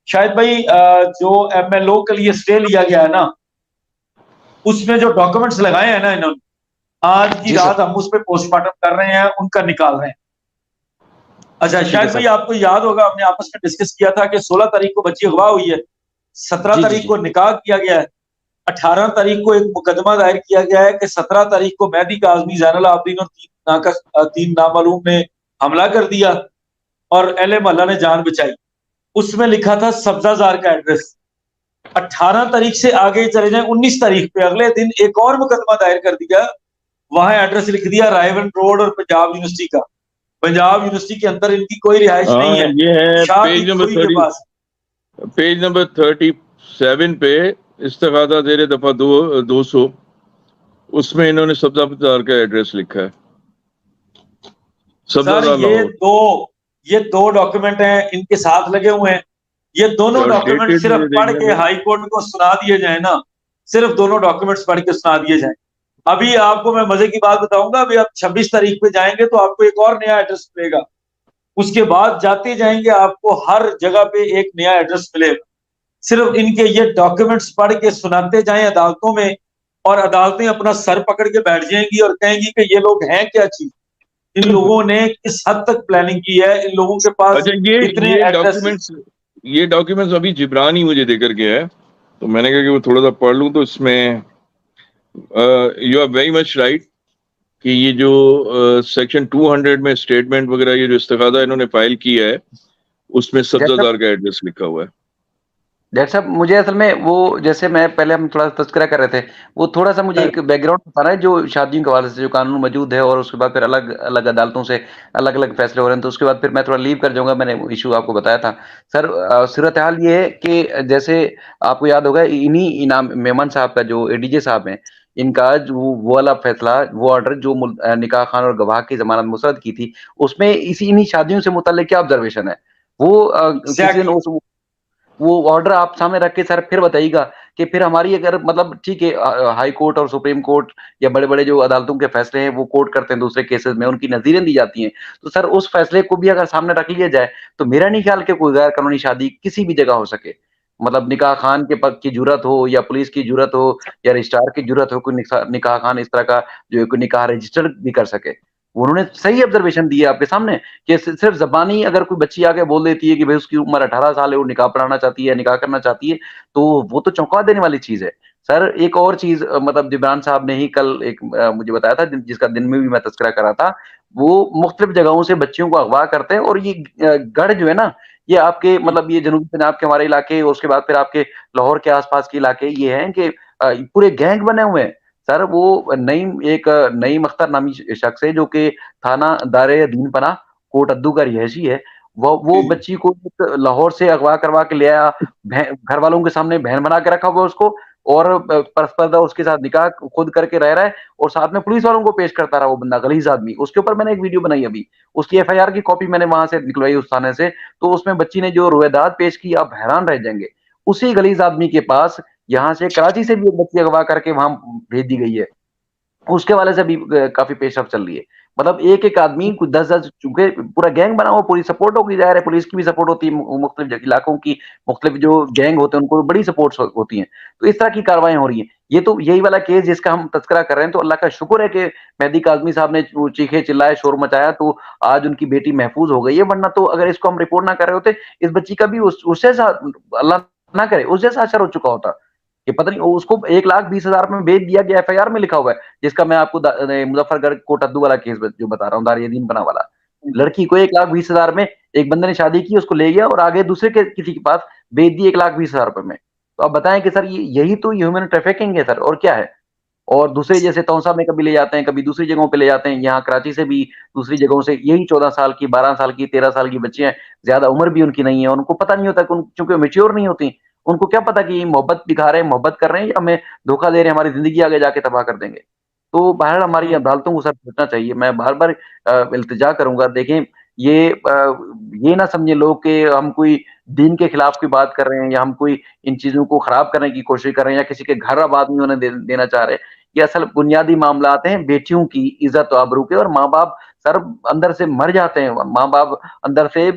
شاہد بھائی جو M L O کے لیے اسٹے لیا گیا ہے نا، اس میں جو ڈاکومنٹس لگائے ہیں نا انہوں نے، آج کی جی سر رات ہم اس پہ پوسٹ مارٹم کر رہے ہیں، ان کا نکال رہے ہیں۔ اچھا ٹھیک ہے شاہد سر. بھائی، آپ کو یاد ہوگا ہم نے آپس میں ڈسکس کیا تھا کہ 16 تاریخ کو بچی اغوا ہوئی ہے، 17 جی جی تاریخ جی کو نکاح کیا گیا ہے، 18 تاریخ کو ایک مقدمہ دائر کیا گیا ہے کہ 17 تاریخ کو مہدی کاظمی، زین العابدین اور تین نامعلوم نے حملہ کر دیا اور اہل محلہ نے جان بچائی۔ اس میں لکھا تھا سبزہ زار کا ایڈریس۔ 18 تاریخ سے آگے چلے جائیں، 19 تاریخ پہ اگلے دن ایک اور مقدمہ دائر کر دیا، وہاں ایڈریس لکھ دیا رائیون روڈ اور پنجاب یونیورسٹی کا۔ پنجاب یونیورسٹی کے اندر ان کی کوئی رہائش نہیں ہے، یہ ہے شاہ کی پیج نمبر کھوئی کے پاس۔ 37 پہ استفادہ زیر دفعہ 200، اس میں انہوں نے سبزہ بازار کا ایڈریس لکھا ہے، سبزہ سر بازار لاہور۔ یہ دو ڈاکومنٹ ہیں، ان کے ساتھ لگے ہوئے ہیں۔ یہ دونوں ڈاکومنٹ ڈیٹڈ صرف مجھے پڑھ دیکھنے کے دیں۔ ہائی کورٹ کو سنا دیے جائیں نا، صرف دونوں ڈاکومنٹس پڑھ کے سنا دیے جائیں۔ ابھی آپ کو میں مزے کی بات بتاؤں گا، ابھی آپ 26 تاریخ پہ جائیں گے تو آپ کو ایک اور نیا ایڈریس ملے گا، اس کے بعد جاتے جائیں گے آپ کو ہر جگہ پہ ایک نیا ایڈریس ملے گا۔ صرف ان کے یہ ڈاکومنٹس پڑھ کے سناتے جائیں عدالتوں میں، اور عدالتیں اپنا سر پکڑ کے بیٹھ جائیں گی اور کہیں گی کہ یہ لوگ ہیں کیا چیز، ان لوگوں نے کس حد تک پلاننگ کی ہے، ان لوگوں کے پاس اچھا، کتنے ایڈریس۔ یہ ڈاکیومنٹس ابھی جبران ہی مجھے دے کر گیا ہے، تو میں نے کہا کہ وہ تھوڑا سا پڑھ لوں۔ تو اس میں you are very much right کہ یہ جو سیکشن 200 میں اسٹیٹمنٹ وغیرہ، یہ جو استفادہ انہوں نے فائل کیا ہے، اس میں سبزہ زار کا ایڈریس لکھا ہوا ہے۔ ڈاکٹر صاحب مجھے اصل میں وہ جیسے میں پہلے ہم تھوڑا سا تذکرہ کر رہے تھے، وہ تھوڑا سا مجھے ایک بیک گراؤنڈ بتانا ہے جو شادیوں کے حوالے سے جو قانون موجود ہے، اور اس کے بعد پھر الگ الگ عدالتوں سے الگ الگ فیصلے ہو رہے ہیں، تو اس کے بعد پھر میں تھوڑا لیو کر جاؤں گا۔ میں نے ایشو آپ کو بتایا تھا سر۔ صورتحال یہ ہے کہ جیسے آپ کو یاد ہوگا انہی انعام میمن صاحب کا جو اے ڈی جے صاحب ہیں، ان کا وہ والا فیصلہ، وہ آرڈر جو نکاح خان اور گواہ کی ضمانت مسرد کی تھی، اس میں انہی شادیوں سے متعلق کیا آبزرویشن ہے؟ وہ کسی دن وہ آرڈر آپ سامنے رکھ کے سر پھر بتائیے گا کہ پھر ہماری اگر مطلب ٹھیک ہے ہائی کورٹ اور سپریم کورٹ یا بڑے بڑے جو عدالتوں کے فیصلے ہیں وہ کوٹ کرتے ہیں دوسرے کیسز میں، ان کی نظیریں دی جاتی ہیں، تو سر اس فیصلے کو بھی اگر سامنے رکھ لیا جائے تو میرا نہیں خیال کہ کوئی غیر قانونی شادی کسی بھی جگہ ہو سکے۔ مطلب نکاح خان کے پک کی جرت ہو یا پولیس کی جرت ہو یا رجسٹرار کی جرت ہو، کوئی نکاح خان اس طرح کا جو کوئی نکاح رجسٹر بھی کر سکے۔ انہوں نے صحیح آبزرویشن دی ہے آپ کے سامنے کہ صرف زبانی اگر کوئی بچی آگے بول دیتی ہے کہ بھائی اس کی عمر 18 سال ہے، وہ نکاح پڑھانا چاہتی ہے، نکاح کرنا چاہتی ہے، تو وہ تو چونکا دینے والی چیز ہے۔ سر ایک اور چیز مطلب جبران صاحب نے ہی کل ایک مجھے بتایا تھا، جس کا دن میں بھی میں تذکرہ کرا تھا، وہ مختلف جگہوں سے بچیوں کو اغوا کرتے ہیں، اور یہ گڑھ جو ہے نا، یہ آپ کے مطلب یہ جنوبی پنجاب کے ہمارے علاقے، اور اس کے بعد پھر آپ کے لاہور کے آس پاس کے علاقے یہ ہیں کہ پورے گینگ بنے ہوئے ہیں سر۔ وہ نعیم اختر نامی شخص ہے جو کہ تھانہ دار دین پناہ کوٹ ادو کا رہائشی ہے، وہ بچی کو لاہور سے اغوا کروا کے لے آیا، گھر والوں کے سامنے بہن بنا کے رکھا ہوا اس کو، اور پرسپردہ اس کے ساتھ نکاح خود کر کے رہ رہا ہے، اور ساتھ میں پولیس والوں کو پیش کرتا رہا وہ بندہ غلیظ آدمی۔ اس کے اوپر میں نے ایک ویڈیو بنائی ابھی، اس کی ایف آئی آر کی کاپی میں نے وہاں سے نکلوائی اس تھانے سے، تو اس میں بچی نے جو رویداد پیش کی آپ حیران رہ جائیں گے۔ اسی غلیظ آدمی کے پاس یہاں سے کراچی سے بھی ایک بچی اغوا کر کے وہاں بھیج دی گئی ہے، اس کے والے سے بھی کافی پیش رفت چل رہی ہے۔ مطلب ایک ایک آدمی کو 10 چونکہ پورا گینگ بنا ہوا، پوری سپورٹ ہوگی، ظاہر ہے پولیس کی بھی سپورٹ ہوتی ہے، مختلف علاقوں کی مختلف جو گینگ ہوتے ہیں ان کو بڑی سپورٹس ہوتی ہیں، تو اس طرح کی کاروائیاں ہو رہی ہیں۔ یہ تو یہی والا کیس جس کا ہم تذکرہ کر رہے ہیں، تو اللہ کا شکر ہے کہ مہدی کاظمی صاحب نے چیخے چلائے شور مچایا تو آج ان کی بیٹی محفوظ ہو گئی ہے، ورنہ تو اگر اس کو ہم رپورٹ نہ کر رہے ہوتے، اس بچی کا بھی اس سے اللہ نہ کرے اس جیسا اثر ہو چکا ہوتا کہ پتہ نہیں اس کو 1,20,000 میں بیچ دیا گیا، ایف آئی آر میں لکھا ہوا ہے، جس کا میں آپ کو مظفر گڑھ کوٹ ادو والا کیس جو بتا رہا ہوں، دار دین پناہ والا۔ لڑکی کو 1,20,000 میں ایک بندے نے شادی کی، اس کو لے گیا اور آگے دوسرے کسی کے پاس بیچ دی 1,20,000 روپے میں۔ تو آپ بتائیں کہ سر یہی تو ہیومن ٹریفکنگ ہے سر، اور کیا ہے؟ اور دوسرے جیسے تونسا میں کبھی لے جاتے ہیں، کبھی دوسری جگہوں پہ لے جاتے ہیں، یہاں کراچی سے بھی دوسری جگہوں سے یہی 14 سال کی، 12 سال کی، 13 سال کی بچیاں، زیادہ عمر بھی ان کی نہیں ہے، ان کو پتہ نہیں ہوتا کہ چونکہ میچیور نہیں ہوتی، ان کو کیا پتا کہ یہ محبت دکھا رہے ہیں، محبت کر رہے ہیں، یا ہمیں دھوکہ دے رہے ہیں، ہماری زندگی آگے جا کے تباہ کر دیں گے۔ تو بہرحال ہماری عدالتوں کو سر سوچنا چاہیے۔ میں بار بار التجا کروں گا، دیکھیں یہ نہ سمجھے لوگ کہ ہم کوئی دین کے خلاف کوئی بات کر رہے ہیں، یا ہم کوئی ان چیزوں کو خراب کرنے کی کوشش کر رہے ہیں، یا کسی کے گھر آباد نہیں ہونے دینا چاہ رہے۔ یہ اصل بنیادی معاملات ہیں بیٹیوں کی عزت و آبرو کے، اور ماں باپ سر اندر سے مر جاتے ہیں، ماں باپ اندر سے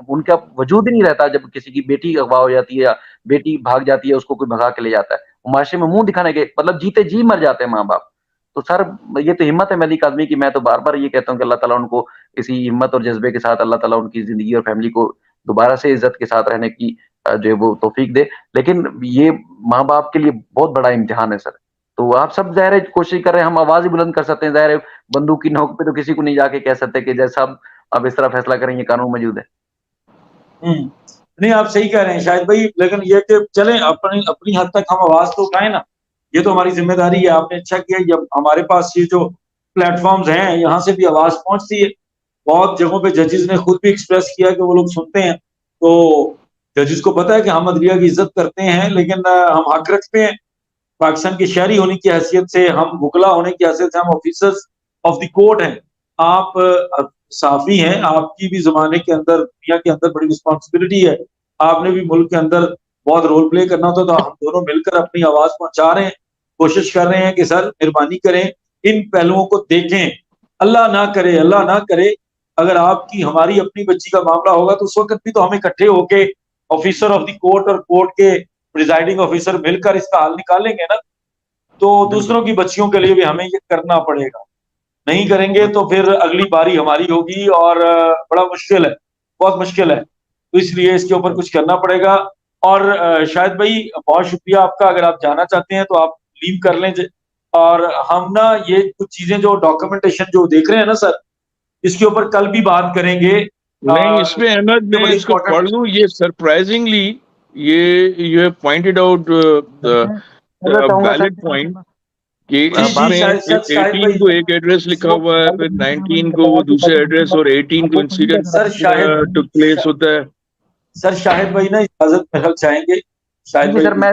ان کا وجود ہی نہیں رہتا جب کسی کی بیٹی اغوا ہو جاتی ہے یا بیٹی بھاگ جاتی ہے، اس کو کوئی بھگا کے لے جاتا ہے، معاشرے میں منہ دکھانے کے مطلب جیتے جی مر جاتے ہیں ماں باپ. تو سر یہ تو ہمت ہے ملک آدمی کی. میں تو بار بار یہ کہتا ہوں کہ اللہ تعالیٰ ان کو اسی ہمت اور جذبے کے ساتھ اللہ تعالیٰ ان کی زندگی اور فیملی کو دوبارہ سے عزت کے ساتھ رہنے کی جو ہے وہ توفیق دے. لیکن یہ ماں باپ کے لیے بہت بڑا امتحان ہے سر. تو آپ سب ظاہر ہے کوشش کر رہے ہیں، ہم آواز ہی بلند کر سکتے ہیں، ظاہر ہے بندوق کی نوک پہ تو کسی کو نہیں جا کے کہہ سکتے کہ جیسا اب اس طرح فیصلہ کریں یہ قانون موجود ہے. نہیں آپ صحیح کہہ رہے ہیں شاہد بھائی، لیکن یہ کہ چلیں اپنی حد تک ہم آواز تو اٹھائیں نا، یہ تو ہماری ذمہ داری ہے. آپ نے اچھا کیا جب ہمارے پاس یہ جو پلیٹ فارمز ہیں یہاں سے بھی آواز پہنچتی ہے. بہت جگہوں پہ ججز نے خود بھی ایکسپریس کیا کہ وہ لوگ سنتے ہیں. تو ججز کو پتا ہے کہ ہم عدلیہ کی عزت کرتے ہیں، لیکن ہم حق رکھتے ہیں پاکستان کے شہری ہونے کی حیثیت سے، ہم وکلا ہونے کی حیثیت سے، ہم آفیسرز آف دی کورٹ ہیں. آپ صحافی ہیں، آپ کی بھی زمانے کے اندر دنیا کے اندر بڑی رسپانسبلٹی ہے. آپ نے بھی ملک کے اندر بہت رول پلے کرنا ہوتا، تو ہم دونوں مل کر اپنی آواز پہنچا رہے ہیں، کوشش کر رہے ہیں کہ سر مہربانی کریں ان پہلوؤں کو دیکھیں. اللہ نہ کرے اگر آپ کی ہماری اپنی بچی کا معاملہ ہوگا تو اس وقت بھی تو ہم اکٹھے ہو کے آفیسر آف دی کورٹ اور کورٹ کے پریزائڈنگ آفیسر مل کر اس کا حل نکالیں گے نا. تو دوسروں کی بچیوں کے لیے بھی ہمیں یہ کرنا پڑے گا. نہیں کریں گے تو پھر اگلی باری ہماری ہوگی اور بڑا مشکل ہے، بہت مشکل ہے. تو اس لیے اس کے اوپر کچھ کرنا پڑے گا. اور شاہد بھائی بہت شکریہ آپ کا. اگر آپ جانا چاہتے ہیں تو آپ لیو کر لیں. اور ہم نا یہ کچھ چیزیں جو ڈاکومنٹیشن جو دیکھ رہے ہیں نا سر، اس کے اوپر کل بھی بات کریں گے. نہیں اس میں احمد میں اس کو پڑھ لوں، یہ سرپرائزنگلی یہ you have pointed out valid point کہ اس میں 18 کو ایک ایڈریس لکھا ہوا ہے، پھر 19 کو وہ دوسرے ایڈریس اور 18 کو انسیڈنٹ ٹک پلیس ہوتا ہے. سر شاہد بھائی نا اجازت محل چاہیں گے. شاہد بھائی سر میں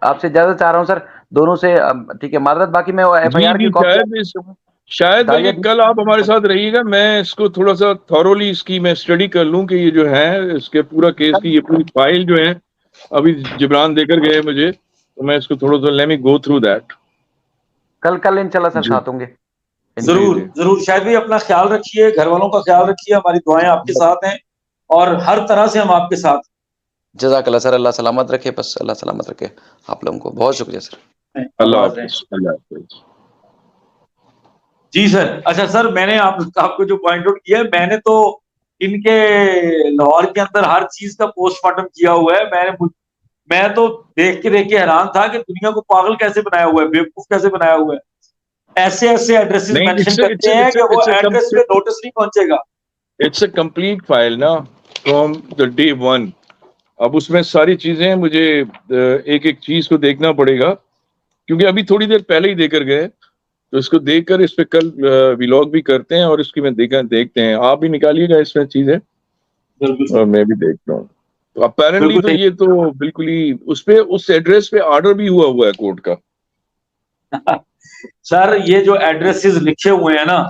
آپ سے اجازت چاہ رہا ہوں سر دونوں سے، ٹھیک ہے معذرت. باقی میں ایف آئی آر کی شاید بھائی کل آپ ہمارے ساتھ رہیے گا، میں اس کو تھوڑا سا تھورولی اس کی میں اسٹڈی کر لوں کہ یہ جو ہے اس کے پورا کیس کی یہ پوری فائل جو ہے ابھی جبران دے کر گئے مجھے، تو میں اس کو تھوڑا سا let me go through that. کل انشاءاللہ سر ساتھ ہوں گے. ضرور شاہد بھائی اپنا خیال رکھیے، گھر والوں کا خیال رکھیے، ہماری دعائیں آپ کے ساتھ ہیں اور ہر طرح سے ہم آپ کے ساتھ. جزاک اللہ سر، اللہ سلامت رکھے. بس اللہ سلامت رکھے آپ لوگوں کو. بہت شکریہ سر. اللہ حافظ. اللہ حافظ. جی سر. اچھا سر میں نے آپ کو جو پوائنٹ آؤٹ کیا ہے، میں نے تو ان کے لاہور کے اندر ہر چیز کا پوسٹ مارٹم کیا ہوا ہے. میں تو دیکھ کے حیران تھا کہ دنیا کو پاگل کیسے بنایا ہوا ہے، بیوقوف کیسے بنایا ہوا ہے. ایسے ایڈریسز مینشن کرتے ہیں کہ وہ ایڈریس پہ نوٹس نہیں پہنچے گا. اٹس اے کمپلیٹ فائل نا فرام دا ڈے ون. اب اس میں ساری چیزیں مجھے ایک ایک چیز کو دیکھنا پڑے گا، کیونکہ ابھی تھوڑی دیر پہلے ہی دے کر گئے، تو اس کو دیکھ کر اس پہ کل ولاگ بھی کرتے ہیں اور اس کی میں دیکھتے ہیں. آپ بھی نکالیے گا اس میں چیزیں اور میں بھی دیکھتا ہوں. تو اپیرنٹلی تو یہ تو بالکل ہی اس پہ اس ایڈریس پہ آرڈر بھی ہوا ہے کورٹ کا. سر یہ جو ایڈریسز لکھے ہوئے ہیں نا،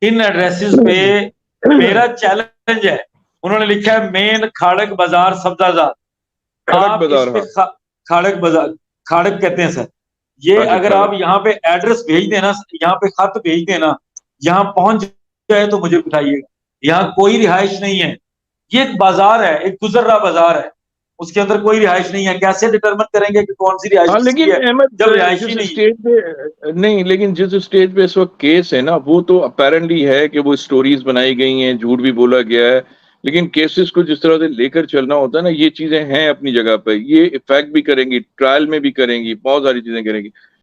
ان ایڈریسز پہ میرا چیلنج ہے. انہوں نے لکھا ہے مین کھاڑک بازار سبزہ زاد. کھاڑک بازار کھاڑک کہتے ہیں سر. یہ اگر آپ یہاں پہ ایڈریس بھیج دیں نا، یہاں پہ خط بھیج دیں نا، یہاں پہنچ جائے تو مجھے بتائیے گا. یہاں کوئی رہائش نہیں ہے، یہ ایک بازار ہے، ایک گزر رہا بازار ہے، اس کے اندر کوئی رہائش نہیں ہے. کیسے ڈٹرمن کریں گے کہ کون سی رہائش لیکن احمد جب رہائش ہی نہیں؟ نہیں، لیکن جس اسٹیج پہ اس وقت کیس ہے نا، وہ تو اپیرنٹلی ہے کہ وہ اسٹوریز بنائی گئی ہیں، جھوٹ بھی بولا گیا ہے، لیکن کیسز کو جس طرح سے لے کر چلنا ہوتا ہے نا، یہ چیزیں ہیں اپنی جگہ پہ. یہ افیکٹ بھی کریں گی، ٹرائل میں بھی کریں گی، بہت ساری چیزیں کریں گی.